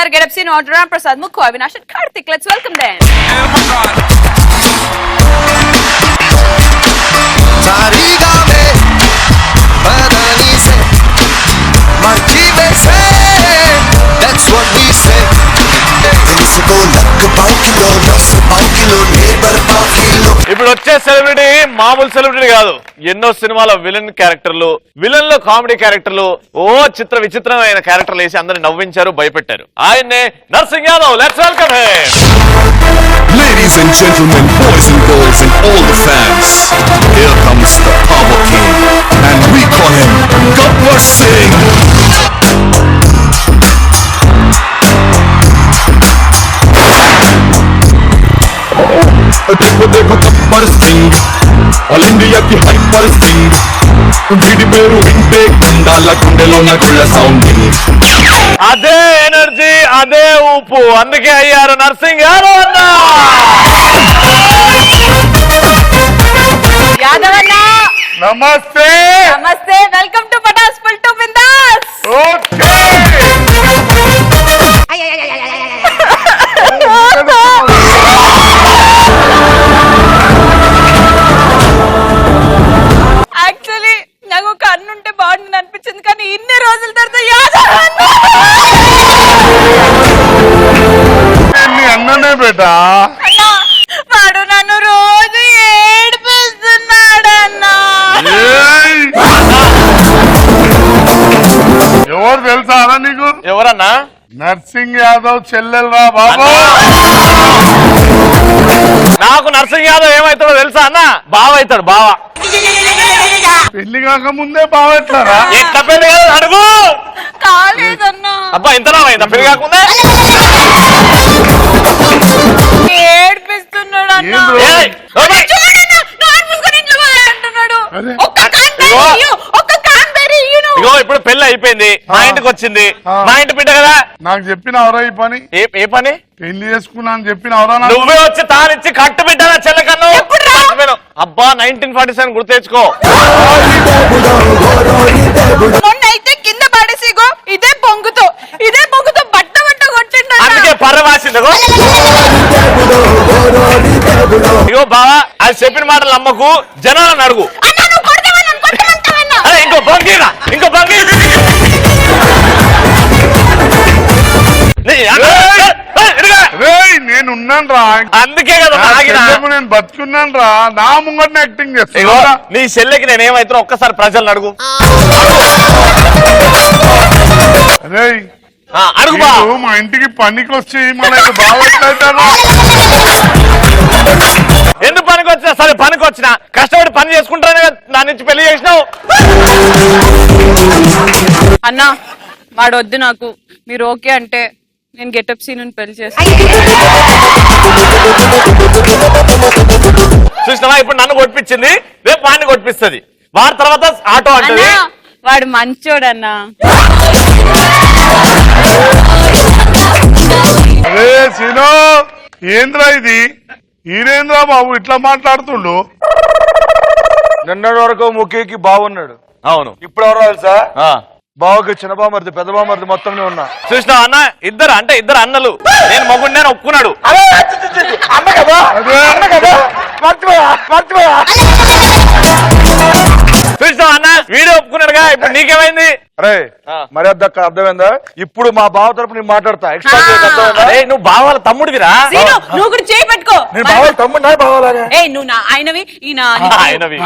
our get up scene order and Prasad Mukku, Avinash and Karthik. Let's welcome them. That's what we say. ఇప్పుడు వచ్చే celebrity మామూలు celebrity కాదు. ఎన్నో సినిమాల villain క్యారెక్టర్లు, విలన్ లో కామెడీ క్యారెక్టర్లు, ఓ చిత్ర విచిత్రమైన క్యారెక్టర్లు వేసి అందరిని నవ్వించారు, భయపెట్టారు. ఆయన్నే nursing Yadav. Let's welcome him. Ladies and gentlemen, boys and girls and all the fans, here comes the Power King and we call him Gabbar Singh. देखो देखो गब्बर सिंह, ऑल इंडिया की हाइपर सिंह, వీడి పేరు వింటే కుండాల గుండెలో నగుళ్ళ సౌండింగ్. అదే ఎనర్జీ, అదే ఊపు, అందుకే అయ్యారు నర్సింగ్ యాదవ్ అన్న. యాదవ్ అన్న నమస్తే. నమస్తే, welcome to Patas full to Bindaas. Okay. Actually నాకు ఒక అన్న ఉంటే బాగుంటుంది అనిపించింది, కానీ ఇన్ని రోజుల తర్వాత యాదవ్ అన్న. అన్ననే బేటా. అన్న వాడు నన్ను రోజు ఏడిపిస్తున్నాడు అన్న. ఎవరు తెలుసా నీకు? ఎవరన్నా? నర్సింగ్ యాదవ్ చెల్లెల్రా బాబు. నాకు నర్సింగ్ యాదవ్ ఏమైతాడో తెలుసా అన్న? బావ అవుతాడు, బావ. పెళ్లి కాక ముందే బావెట్లారా? ఎట్లా పెళ్లి కాదు అడుగు. కాలేదన్నా. అబ్బా ఇంతలా అయిందా పెళ్లి కాకుండా? ఏడిపిస్తున్నాడు అన్న. ఏయ్, ఓయ్. చూడన్నా, నార్మల్ గా ఇంట్లో పోయి అంటున్నాడు. అదే. ఒక్క కాన్బెర్రీ ఇయ్యు, ఒక్క కాన్బెర్రీ ఇయ్యును. ఇగో ఇప్పుడు పెళ్లి అయిపోయింది, మా ఇంటికి వచ్చింది, మా ఇంటి బిడ్డ కదా. నాకు చెప్పిన ఎవరో ఈ పని? ఏ పని? పెళ్లి చేసుకున్నా అని చెప్పిన ఎవరో? నువ్వే వచ్చి తానిచ్చి కట్టు బిడ్డనా చెల్లకన్ను. అబ్బా 1947 గుర్తు తెచ్చుకో. మొన్న అయితే కింద పడేసిగో ఇదే పొంగుతో బట్ట కొట్టిండు. అందుకే పర్రవాసింది. ఇగో బావా, అది చెప్పిన మాటలు నమ్మకు, జనాలను అడుగు. అరే ఇంకో బంగీరా, ఇంకో బంగీ. నేనున్నాను రా, అందుకే కదా నేను బతుకున్నాను రా. నా ముంగట్ని యాక్టింగ్ చేస్తా. నీ చెల్లెకి నేనేమైతున్నా ఒక్కసారి ప్రజలను అడుగు. అడుగు బా. మా ఇంటికి పనికి వచ్చి మళ్ళీ బాగా ఎందుకు పనికి వచ్చినా సరే, పనికి వచ్చినా కష్టపడి పని చేసుకుంటానే నా నుంచి పెళ్లి చేసినావు. అన్నా వాడు వద్దు నాకు, మీరు ఓకే అంటే నేను గెటప్ సీన్ పెళ్లి చేస్తాను. చూసినావా, ఇప్పుడు నన్ను కొట్టించింది, రేపు వాడిని కొట్టిస్తుంది, వాడి తర్వాత ఆటో అంటది. వాడు మంచోడన్నా. సీనో ఏంద్రా ఇది? ఈయనేంద్రా బాబు ఇట్లా మాట్లాడుతుండు? నిన్నటి వరకు ముఖీకి బాగున్నాడు. అవును, ఇప్పుడు ఎవరో తెలుసా? బావకి చిన్న బామర్ది పెద్ద బామర్ది మొత్తం ఉన్నా. చూసినావా అన్న, ఇద్దరు అంటే ఇద్దరు అన్నలు. నేను మొగుడు, నేను ఒప్పుకున్నాడు. చూసినావా అన్న, వీడియో ఒప్పుకున్నాడుగా. ఇప్పుడు నీకేమైంది? అరే మరి అర్థమైందా? ఇప్పుడు మా బావ తరపు నేను మాట్లాడతా. నువ్వు బావాల తమ్ముడివిరా. నువ్వు కూడా చేయి పెట్టుకో. నేను బావాల తమ్ముడు బావాలాగా. నువ్వు నా ఆయనవి, ఈయన ఆయనవి.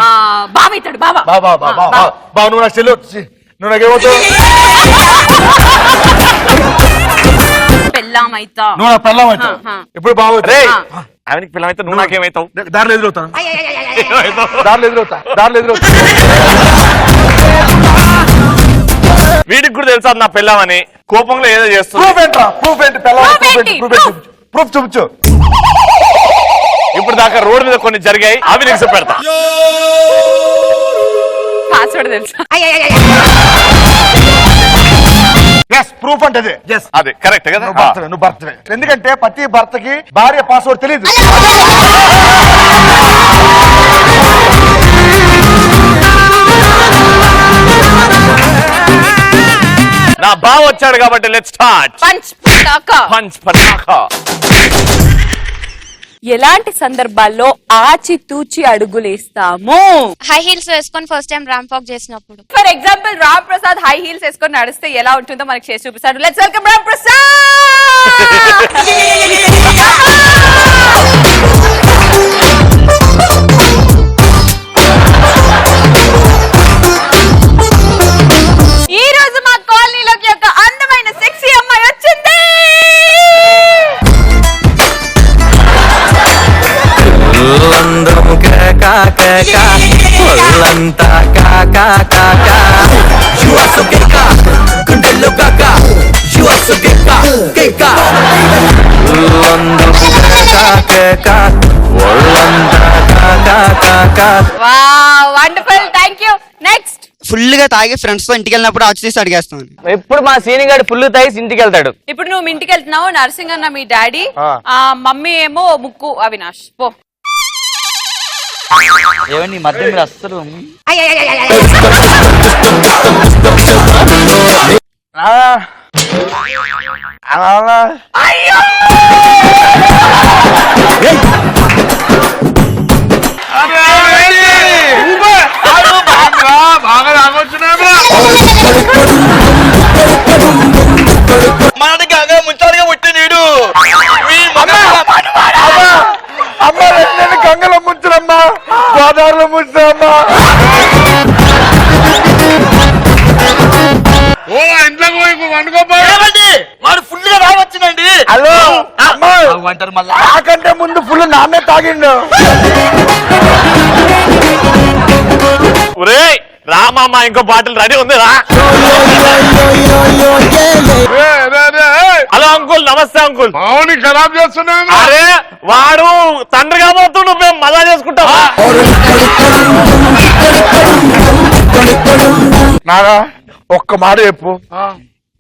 బావ అవుతాడు. బావ నువ్వు నాకు చెల్లి వచ్చి నువ్వు నాకేమవుతావు? పెళ్ళాం అవుతా. నువ్వు నా పెళ్ళం అవుతావు. ఇప్పుడు బావ ఆయనకి పిల్లమైతే నువ్వు నాకేమైతావు? దారిలో ఎదురవుతాను. దారిలో ఎదురవుతా. వీడికి కూడా తెలుసా నా పెళ్ళామని, కోపంలో ఏదో చేస్తుంది. ప్రూఫ్ చూపించు. ఇప్పుడు దాకా రోడ్డు మీద కొన్ని జరిగాయి, అవి నీకు పెడతా. పాస్వర్డ్ తెలుసా? ప్రూఫ్ అంటే అదే కరెక్ట్ కదా. నువ్వు బర్త్డే, ఎందుకంటే ప్రతి భర్తకి భార్య పాస్వర్డ్ తెలియదు. నా బావ వచ్చాడు కాబట్టి let's start. Punch Pataka. Punch Pataka. ఎలాంటి సందర్భాల్లో ఆచితూచి అడుగులేస్తాము? హై హీల్స్ వేసుకొని ఫస్ట్ టైం ర్యాంప్ వాక్ చేసినప్పుడు. For example Ram Prasad high heels వేసుకొని నడిస్తే ఎలా ఉంటుందో మనకి చేసి చూపిస్తాడు. Let's welcome Ram Prasad. ఈ రోజు మా కాలనీలోకి ఒక అందమైన సెక్సీ అమ్మాయి వచ్చింది. Wonderful, thank you. Next. Full గా తాగి ఫ్రెండ్స్ తో ఇంటికి వెళ్ళినప్పుడు ఆచి తీసి అడిగేస్తాను. ఎప్పుడు మా సీనియర్ గారు ఫుల్ తాగి ఇంటికి వెళ్తాడు. ఇప్పుడు నువ్వు మీ ఇంటికి వెళ్తున్నావు, నర్సింగ్ అన్న మీ డాడీ, మమ్మీ ఏమో ముక్కు అవినాష్. పో. ఏమండి ఈ మధ్య మీరు అస్సలు బాగా రాగొచ్చున్నాడు. మనకి అంగా ముంచాలిగా పుట్టి నీడు అమ్మ నేను గంగలో ముంచురమ్మా, గోదావరిలో ముంచురమ్మా. ఓ ఇంట్లోకి పోయి వండుకోపోయి వాడు ఫుల్ గా రావచ్చునండి. హలో అమ్మా, అంటారు మళ్ళా. నాకంటే ముందు ఫుల్ నామే తాగిండు. ఒరేయ్ రామమ్మ, ఇంకో బాటిల్ రెడీ ఉంది రా. హలో అంకుల్, నమస్తే అంకుల్. మావుని ఖరాబ్ చేస్తున్నాను. అరే వాడు తండ్రి కాబోతు, నువ్వేం మజా చేసుకుంటావా? నాగా ఒక్క మాట చెప్పు,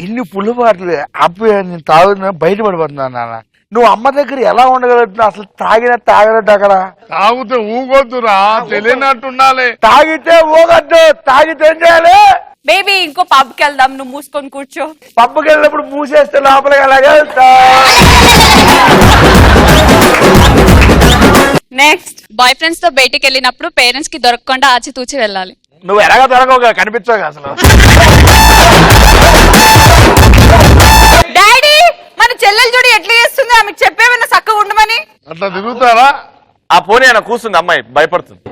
ఇన్ని పుల్లు బాటలు అప్పు నేను తాగుతున్నా బయటపడిపోతున్నా నాన్న. నువ్వు అమ్మ దగ్గర ఎలా ఉండగలుగుతున్నావు? అసలు తాగలేదు అక్కడ. తాగితే ఊగొద్దురా, తెలియనట్టుండాలి. తాగితే ఊగద్దు, తాగితే ఏం చేయాలి? బేబీ ఇంకో పబ్కి వెళ్దాం, నువ్వు మూసుకొని కూర్చో. పబ్బుకి వెళ్ళినప్పుడు మూసేస్తే లోపలికి ఎలాగ వెళ్తా? నెక్స్ట్. బాయ్ ఫ్రెండ్స్ తో బయటికి వెళ్ళినప్పుడు పేరెంట్స్ కి దొరకకుండా ఆచితూచి వెళ్ళాలి. నువ్వు ఎలాగ దొరకవు, కనిపించవు అసలు. డాడీ, మన చెల్లెలు చూడు ఎట్లా చేస్తుంది, ఆమెకు చెప్పేమన్నా చక్కగా ఉండమని. అట్లా తిరుగుతారా? ఆ పోనీ ఆయన కూర్చుంది, అమ్మాయి భయపడుతుంది.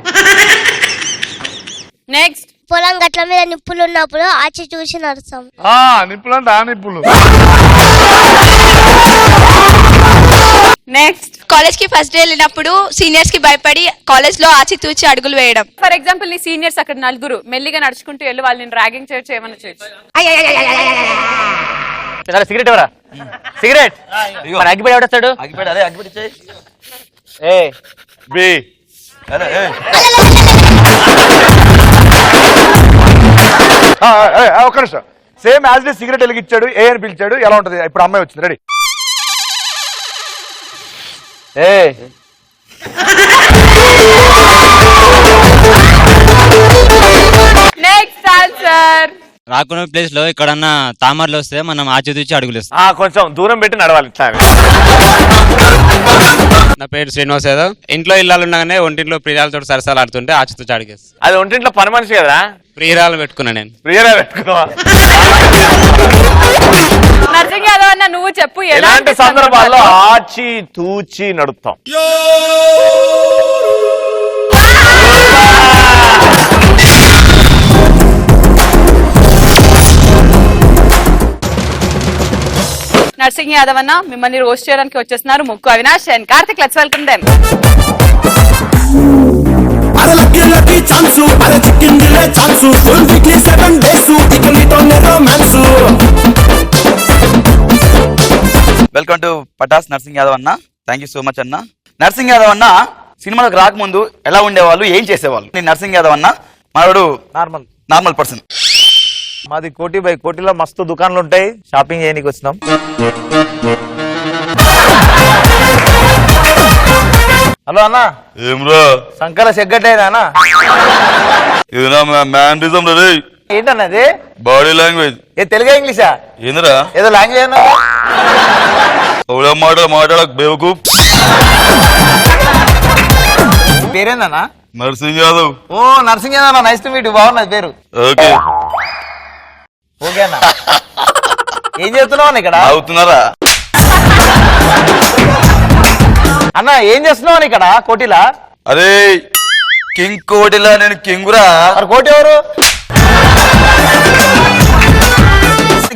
నెక్స్ట్. పొలం గట్ల మీద నిప్పులు ఉన్నప్పుడు ఆచి చూసి నడుస్తాం. నిప్పులు అంటే ఆ నిప్పులు. నెక్స్ట్. కాలేజ్ కి ఫస్ట్ డే వెళ్ళినప్పుడు సీనియర్స్ కి భయపడి కాలేజ్ లో ఆచితూచి అడుగులు వేయడం. ఫర్ ఎగ్జాంపుల్ నీ సీనియర్స్ అక్కడ నలుగురు మెల్లిగా నడుచుకుంటూ వెళ్ళి వాళ్ళని ర్యాగింగ్ చేయొచ్చు, ఏమన్నా చేయొచ్చు. సిగరెట్ ఎవరా? సిగరెట్ అగ్గిపెట్టి ఎవడేస్తాడు? అగ్గిపెట్టి అదే అగ్గిపెట్టి ఇచ్చేయ్. ఏ బి ఒక్క నిమిషం. సేమ్ యాజ్ డే సిగరెట్ వెలిగించాడు, ఏ అని పిలిచాడు, ఎలా ఉంటది? ఇప్పుడు అమ్మాయి వచ్చింది, రెడీ. Next answer. రాకున్న ప్లేస్ లో ఎక్కడన్నా తామరలు వస్తే మనం ఆచితూచి అడుగులేస్తాం. కొంచెం దూరం పెట్టి నడవాలి ఇట్లా. నా పేరు శ్రీనివాస్ యాదవ్. ఇంట్లో ఇల్లాలు ఉండగానే ఒంటింట్లో ప్రియాలతో సరసాలు ఆడుతుంటే ఆచితూచి అడిగేస్తాం. అది ఒంటింట్లో పని మనిషి కదా, ప్రియురాలు పెట్టుకున్నా నేను. ప్రియరా పెట్టుకున్నావా? నర్సింగ్ యాదవ్ అన్న నువ్వు చెప్పు, ఎలాంటి సందర్భాల్లో ఆచి తూచి నడుపుతాం? నర్సింగ్ యాదవ్ అన్న మిమ్మల్ని రోస్ట్ చేయడానికి వచ్చేస్తున్నారు Mukku Avinash and Karthik. Let's welcome them. Welcome to Patas Narsing Yadav అన్న. థ్యాంక్ యూ సో మచ్ అన్న. నర్సింగ్ యాదవ్ అన్న సినిమాలకు రాకముందు ఎలా ఉండేవాళ్ళు, ఏం చేసేవాళ్ళు? నేను నర్సింగ్ యాదవ్ అన్న, మనోడు నార్మల్ పర్సన్. మాది కోటి బై కోటిలో మస్తు దుకాణాలు ఉంటాయి, షాపింగ్ చేయడానికి వచ్చినాం. హలో అన్న, ఏమ్రా సంకర సెగ్గట్టేనా అన్న? మ్యాన్రిజం రే, ఏంటన్నది బాడీ లాంగ్వేజ్ ఏ తెలుగా ఇంగ్లీషా ఏందిరా ఏదో లాంగ్వేజ్ అన్నా ఎవడో మాట్లాడక బేవకు పేరేందన్నా నర్సింగ్ యాదవ్ ఓ నర్సింగ్ ఏదన్నా నైస్ టు మీట్ బాగున్నది పేరు ఓకే ఓకే అన్న ఏం చేస్తున్నావు అన్న ఇక్కడ అవుతున్నారా అన్న ఏం చేస్తున్నావు ఇక్కడ కోటిలా అరే కింగ్ కోటిలా నేను కింగురా మరి కోటి ఎవరు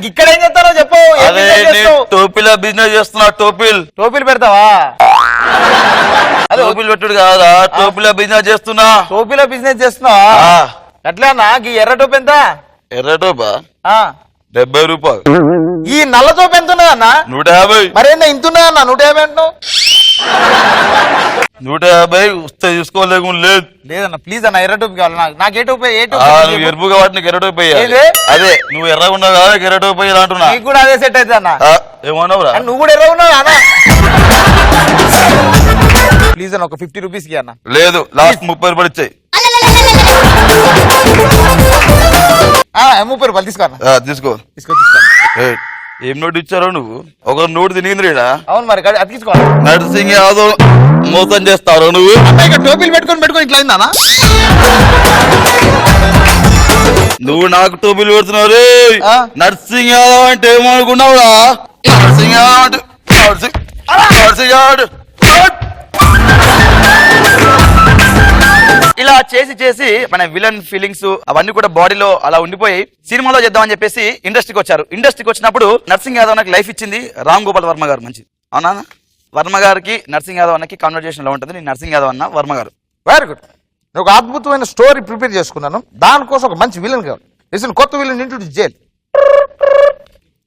ఇక్కడ ఏం చేస్తారో చెప్పు ఏం అదే business నేను చేస్తావు? టోపీలా బిజినెస్ చేస్తున్నా టోపీలు పెడతావా అదే టోపీలు పెట్టుడు కాదా టోపీలా బిజినెస్ చేస్తున్నా టోపీలో బిజినెస్ చేస్తున్నావా ఆ, అట్లా అన్న ఈ ఎర్ర టోపీ ఎంత ఎర్ర టోపా ఆ. 70 రూపాయలు ఈ నల్ల టోపీ ఎంత ఉన్నది అన్న 150 మరేందా ఇంత ఉన్నది అన్న 150 అంటున్నావు 150 వస్తే చూసుకోలేకుండా లేదు లేదన్న ప్లీజ్ అన్న ఎర్ర టోపీ కావాలి నాకు ఏ టోపీ ఏ ఆ, టోపీ నువ్వు ఎరుపు కాబట్టి నీకు ఎర్ర టోపీ వేయాలి. ఏది? అదే నువ్వు ఎర్రగా ఉన్నావు కదా నీకు ఎర్ర టోపీ వేయాలి అంటున్నా నీకు కూడా అదే సెట్ అవుతుంది అన్న ఆ, ఏమన్నావురా అన్న, నువ్వు కూడా ఎర్ర ఉన్నావు అన్న ప్లీజ్ అన్న ఒక 50 రూపీస్ కి అన్న లేదు లాస్ట్ 30 రూపాయలు ఇచ్చాయి 30 రూపాయలు తీసుకో అన్న తీసుకో తీసుకో తీసుకో ఏయ్, ఏం నోటు ఇచ్చారో నువ్వు ఒక నోటు తినిగింది రీడా అవును మరి అది తీసుకో నర్సింగ్ యాదవ్ మోసం చేస్తావు నువ్వు ఇక టోపీలు పెట్టుకొని ఇట్లా అయిందా అన్న నువ్వు నాకు టోపీలు పెడుతున్నావు రే ఆ? నర్సింగ్ యాదవ్ అంటే ఏమనుకున్నావురా నర్సింగ్ యాదవ్ అంటే నర్సింగ్ యాదవ్ ఇలా చేసి మన విలన్ ఫీలింగ్స్ అవన్నీ కూడా బాడీలో అలా ఉండిపోయి సినిమాలో చేద్దామని చెప్పేసి ఇండస్ట్రీకి వచ్చారు. ఇండస్ట్రీకి వచ్చినప్పుడు నర్సింగ్ యాదవ్ నాకు లైఫ్ ఇచ్చింది రామ్ గోపాల్ వర్మ గారు. మంచిది అవునా? వర్మ గారికి నర్సింగ్ యాదవ్ అన్నకి కాన్వర్జేషన్ లో ఉంటుంది. నేను నర్సింగ్ యాదవ్ అన్న వర్మ గారు. Very good. నేను ఒక అద్భుతమైన స్టోరీ ప్రిపేర్ చేసుకున్నాను. దానికోసం ఒక మంచి విలన్ కావాలి. లిసన్, కొత్త విలన్ ఇంట్రొడ్యూస్ చేయాలి.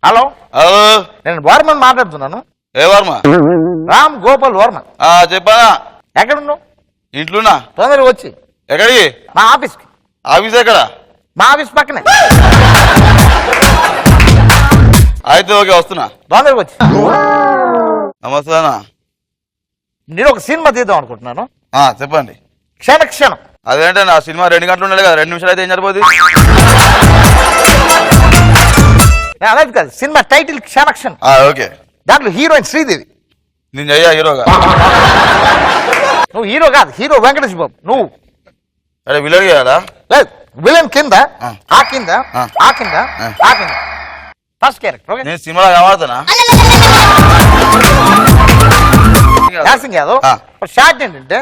హలో, హలో, నేను వర్మని మాట్లాడుతున్నాను. ఏ వర్మ? రామ్ గోపాల్ వర్మ. చెప్పానా? ఎక్కడున్నావు? ఇంట్లోనా? తొందరగా వచ్చి ఎక్కడికి? మా ఆఫీస్కి. ఆఫీస్ ఎక్కడ? మా ఆఫీస్ పక్కనే. అయితే ఓకే వస్తున్నా. తొందరగా వచ్చి. నమస్తే అన్న. నేను ఒక సినిమా తీద్దాం అనుకుంటున్నాను. చెప్పండి. క్షణ క్షణం. అదేంటే నా సినిమా 2 గంటలు ఉండాలి కదా, 2 నిమిషాలు అయితే ఏం సరిపోతుంది? అనేది కాదు, సినిమా టైటిల్ క్షణ క్షణం. ఓకే. దాంట్లో హీరోయిన్ శ్రీదేవి. నేను అయ్యా హీరోగా? నువ్వు హీరో కాదు, హీరో వెంకటేష్ బాబు. నువ్వు అదే విలన్ చేయాలా? లేదు, విలన్ కింద ఆ కింద ఆ కింద ఆ కింద ఫస్ట్ క్యారెక్టర్. ఓకే, నేను సినిమాలో కనబడుతున్నా? నర్సింగ్ యాదవ్. షార్ట్ ఏంటంటే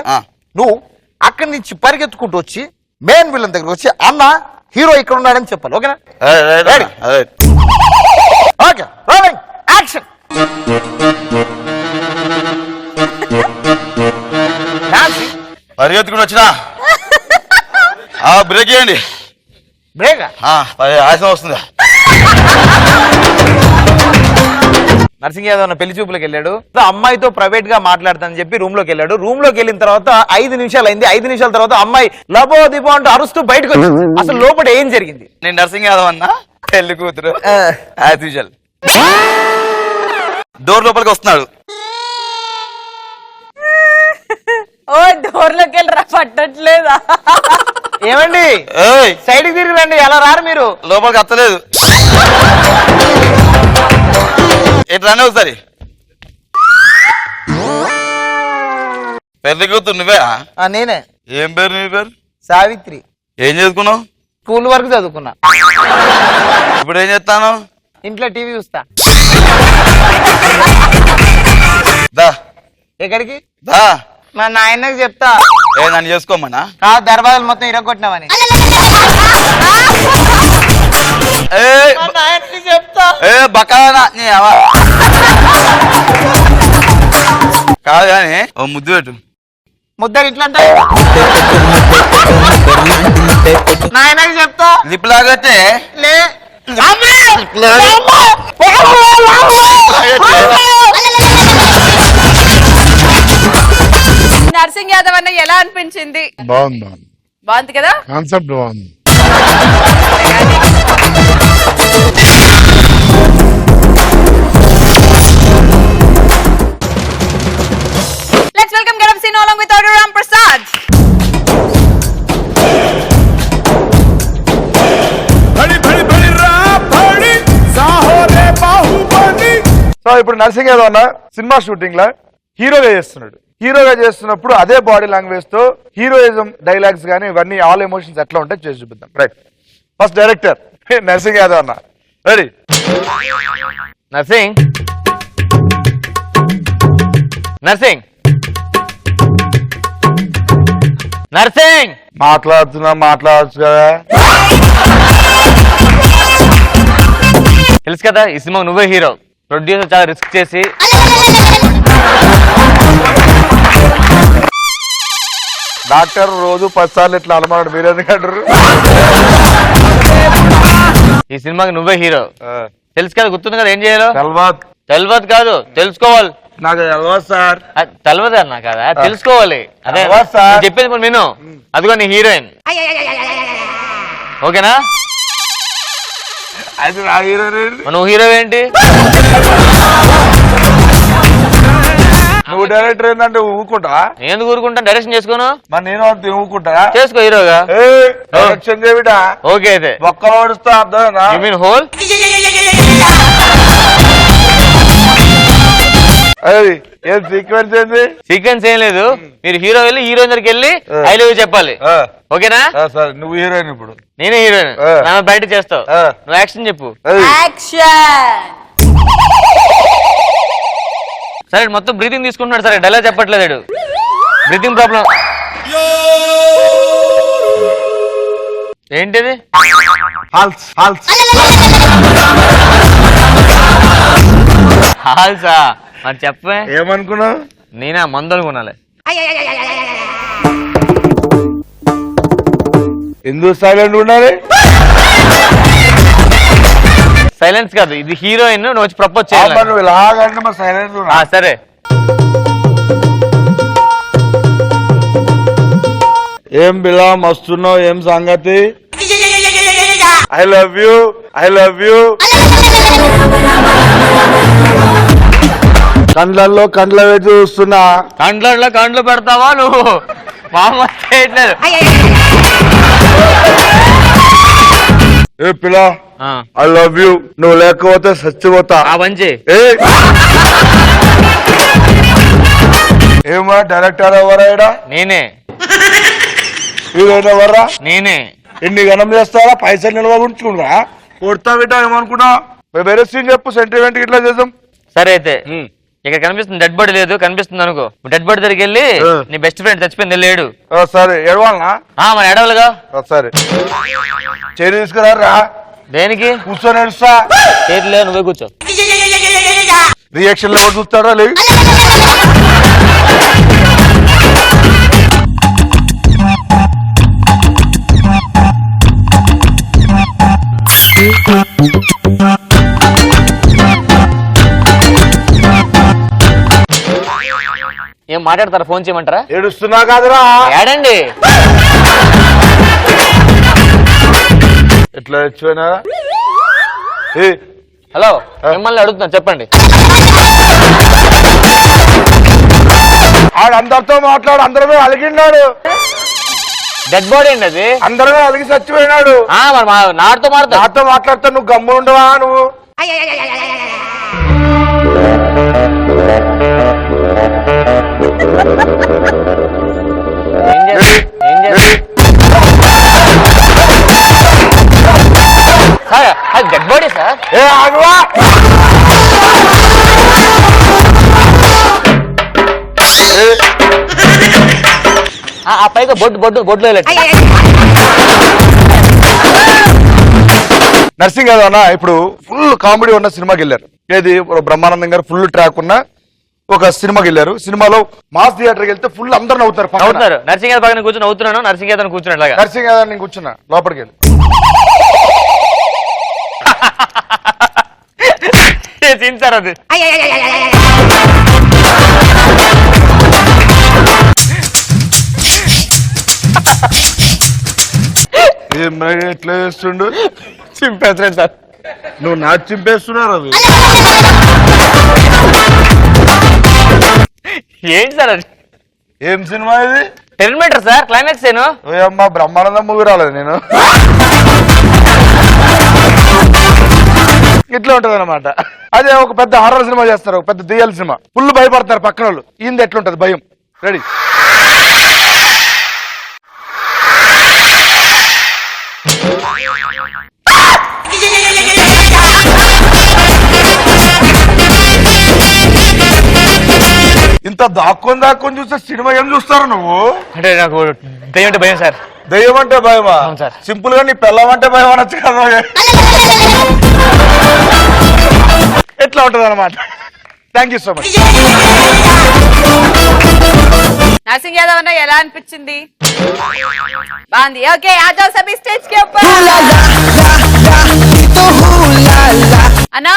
నువ్వు అక్కడి నుంచి పరిగెత్తుకుంటూ వచ్చి మెయిన్ విలన్ దగ్గర వచ్చి అన్న హీరో ఇక్కడ ఉన్నాడని చెప్పాలి. ఓకేనా? Okay, rolling action. పరిగెత్తుకుని వచ్చినా బ్రేక్ చేయండి. బ్రేక్ ఆయాసం వస్తుంది. నర్సింగ్ యాదవ్ పెళ్లి చూపులకు వెళ్ళాడు. అమ్మాయితో ప్రైవేట్ గా మాట్లాడతానని చెప్పి రూమ్ లోకి వెళ్ళాడు. రూమ్ లోకి వెళ్ళిన తర్వాత 5 నిమిషాలు అయింది. 5 నిమిషాల తర్వాత అమ్మాయి లబో దిబో అంటూ అరుస్తూ బయటకు వచ్చింది. అసలు లోపల ఏం జరిగింది? నేను నర్సింగ్ యాదవ్ అన్న, పెళ్లి కూతురు యాజ్ యూజువల్ డోర్ లోపలికి వస్తున్నాడు. ఓ డోర్లోకి వెళ్ళి పట్టట్లేదా? ఏమండి, సైడ్ కి తిరిగి రండి. ఎలా రారు మీరు? లోపలికి వస్తలేదు. ఎట్లానే ఒకసారి పెళ్లి కూతురు నువ్వేనా? నేనే. ఏం పేరు నీ పేరు? సావిత్రి. ఏం చదువుకున్నావు? స్కూల్ వరకు చదువుకున్నా. ఇప్పుడు ఏం చేస్తాను? ఇంట్లో టీవీ చూస్తా. దా ఎక్కడికి? దా. మా నాయనకి చెప్తా. నన్ను చేసుకోమన్నా? కాదు, దర్వాజాలు మొత్తం ఇరగొట్టినామని. చెప్తా. బకానా కాదు కానీ ఓ ముద్దు పెట్టు. ముద్దరు ఇట్లా నాయనకి చెప్తా. లిప్ లాగట్టే లే. నర్సింగ్ యాదవ్ అన్న ఎలా అనిపించింది? బాగుంది, బాగుంది కదా, కాన్సెప్ట్ బాగుంది. Let's welcome Get Up Scene along with Audio Ram Prasad. So ఇప్పుడు నర్సింగ్ యాదవ్ అన్న సినిమా షూటింగ్ లో హీరోగా చేస్తున్నాడు. హీరోగా చేస్తున్నప్పుడు అదే బాడీ లాంగ్వేజ్ తో హీరోయిజం డైలాగ్స్ కానీ ఇవన్నీ ఆల్ ఎమోషన్స్ ఎట్లా ఉంటాయి చేసి చూపిద్దాం. Right, first director nursing Yadav అన్న, రెడీ? నర్సింగ్ నర్సింగ్ నర్సింగ్ మాట్లాడచ్చు కదా. తెలుసు కదా ఈ సినిమా నువ్వే హీరో. ప్రొడ్యూసర్ చాలా రిస్క్ చేసి డాక్టర్ రోజు 10 సార్లు ఇట్లా అలమాడు, మీరెందుకు అంటారు? ఈ సినిమాకి నువ్వే హీరో. తెలుసు కదా, గుర్తుంది కదా ఏం చేయాలో? తెల్వద్ కాదు, తెలుసుకోవాలి. నాకు తెల్వదు సార్. తెలవదు అన్నా కదా, తెలుసుకోవాలి. అదే తెలవదు సార్. నేను చెప్పేది ఇప్పుడు విను. అదిగో నీ హీరోయిన్. ఓకేనా? అది నా హీరోయిన్. నువ్వు హీరో ఏంటి? నువ్వు డైరెక్టర్ ఏంటంటే ఊరుకుంటా? ఎందుకు ఊరుకుంటాను? డైరెక్షన్ చేసుకోను. మరి నేను అంత ఊరుకుంటా? చేసుకో హీరోగా. డైరెక్షన్ చేయబిటా. ఓకే అయితే ఒక్కలో ఓడుస్తా అర్థమైందా? You mean whole? ఏం సీక్వెన్స్ ఏంది? సీక్వెన్స్ ఏం లేదు. మీరు హీరో వెళ్ళి హీరోయిన్ దగ్గరికి వెళ్ళి ఐ లవ్ యూ చెప్పాలి. ఓకేనా? సరే, నువ్వు హీరోయిన్, ఇప్పుడు నేనే హీరోయిన్. బయట చేస్తావు. నువ్వు యాక్షన్ చెప్పు. సరే, మొత్తం బ్రీతింగ్ తీసుకుంటున్నాడు. సరే, డైలాగ్ చెప్పట్లేదు. బ్రీతింగ్ ప్రాబ్లం ఏంటిది? హాల్సా? మరి చెప్పే. ఏమనుకున్నావు? నేనా మందు అనుకున్నాలే. ఎందుకు సైలెంట్ ఉండాలి? సైలెన్స్ కాదు, ఇది హీరోయిన్. నువ్వు వచ్చి ప్రపోజ్ చేయాలి. నువ్వు ఇలాగంటే మరి సైలెంట్. సరే. ఏం బిలా మస్తున్నావు? ఏం సంగతి? I love you, I love you. కండ్లల్లో కండ్ల పెట్టి చూస్తున్నా. కండ్లు పెడతావా నువ్వు? మామూలు చేయట్లేదు. ఏ పిల్ల, ఐ లవ్ యూ. నువ్వు లేకపోతే చచ్చిపోతా. మంచి ఏమా డైరెక్టర్ ఎవరైనా? నేనే. హీరోయిన్ ఎవర్రా? నేనే. ఎన్ని గణం చేస్తారా? పైసలు నిల్వ ఉంచుకున్నా కొడతా బిడ్డ. ఏమనుకున్నా? వేరే సీన్ చెప్పు, సెంటిమెంట్ ఇట్లా చేద్దాం. సరే అయితే ఇక్కడ కనిపిస్తుంది డెడ్ బాడీ లేదు, కనిపిస్తుంది అనుకో. డెడ్ బాడీ దగ్గరికి వెళ్ళి నీ బెస్ట్ ఫ్రెండ్ చచ్చిపోయింది లేడు. సరే, ఎడవాలనా? మరి ఎడవలుగా. సరే, చేరి తీసుకురా. దేనికి? కూర్చొని ఏడుస్తా. చేతి లేదు, నువ్వే కూర్చో. రియాక్షన్ లో చూస్తాడా? లేదు. ఏం మాట్లాడతారా? ఫోన్ చేయమంటారా? ఏడుస్తున్నా కాదురా. ఏడండి. ఎట్లా వచ్చిపోయినా? హలో, మిమ్మల్ని అడుగుతున్నా, చెప్పండి. అందరితో మాట్లాడు. అందరితో అలిగిన్నాడు. డెడ్ బాడీ అండి అది. అందరితో అలిగి చచ్చిపోయినాడు. నాతో మాట్లాడతా. నువ్వు గమ్మున ఉండవా? నువ్వు డెడ్ బాడీ సార్. ఏ ఆగువా. ఆ పైగా బొడ్లో నర్సింగ్ యాదవ్ అన్న ఇప్పుడు ఫుల్ కామెడీ ఉన్న సినిమాకి వెళ్ళారు. ఏది బ్రహ్మానందం గారు ఫుల్ ట్రాక్ ఉన్న ఒక సినిమాకి వెళ్ళారు. సినిమాలో మాస్ థియేటర్కి వెళ్తే ఫుల్ అందరు నవ్వుతారు. నర్సింగ్ యాదవ్ పక్కన కూర్చొని నవ్వుతున్నాను. నర్సింగ్ యాదవ్ కూర్చున్నట్లాగా. నర్సింగ్ యాదవ్ నేను కూర్చున్నా లోపలికి వెళ్ళి. సార్ అది ఎట్లా చేస్తుండు? చింపేస్తున్నాడు సార్. నువ్వు నాకు చింపేస్తున్నారు. అది ఏంటి సార్ అది? ఏం సినిమా ఇది? 10 మీటర్ సార్, క్లైమాక్స్ ఏను. అమ్మా బ్రహ్మానందం మూవీ రాలేదు నేను. ఇట్లా ఉంటది అనమాట. అదే ఒక పెద్ద హారర్ సినిమా చేస్తారు, ఒక పెద్ద దెయ్యాల సినిమా, ఫుల్ భయపడతారు పక్కన వాళ్ళు. ఈయనది ఎట్లుంటది భయం. రెడీ? ఇంత దాక్కొని చూస్తే సినిమా ఏం చూస్తారు నువ్వు? అంటే నాకు దయ్యం అంటే భయం సార్. దయ్యం అంటే భయమా? సార్. సింపుల్ గా నీ పెళ్ళం అంటే భయం అనొచ్చు కదా. ఎట్లా ఉంటది అనమాట. Thank you so much. Nursing Yadav అన్న ఎలా అనిపించింది? బాగుంది. ఓకే, ఆజావ్ సభీ స్టేజ్ కి అన్న.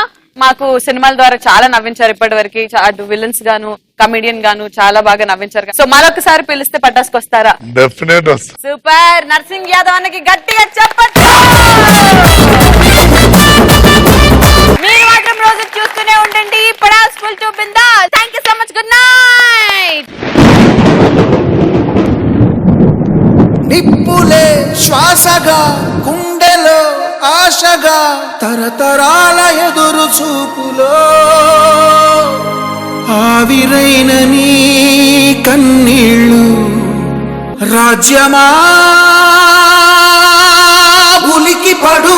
మాకు సినిమాల ద్వారా చాలా నవ్వించారు ఇప్పటి వరకు. అటు విలన్స్ గాను కమెడియన్ గాను చాలా బాగా నవ్వించారు. సో మరొకసారి పిలిస్తే పటాస్కి వస్తారా? Definite super. నర్సింగ్ యాదవ్ అన్నకి గట్టిగా చెప్పండి. మీరు మాత్రం రోజు చూస్తూనే ఉండండి పటాస్ ఫుల్ టు బిందాస్. Thank you so much. Good night. నిప్పులే శ్వాసగా గుండెలో ఆశగా తరతరాల ఎదురు చూపులో ఆవిరైన నీ కన్నీళ్ళు రాజ్యమా ఉలికి పడు.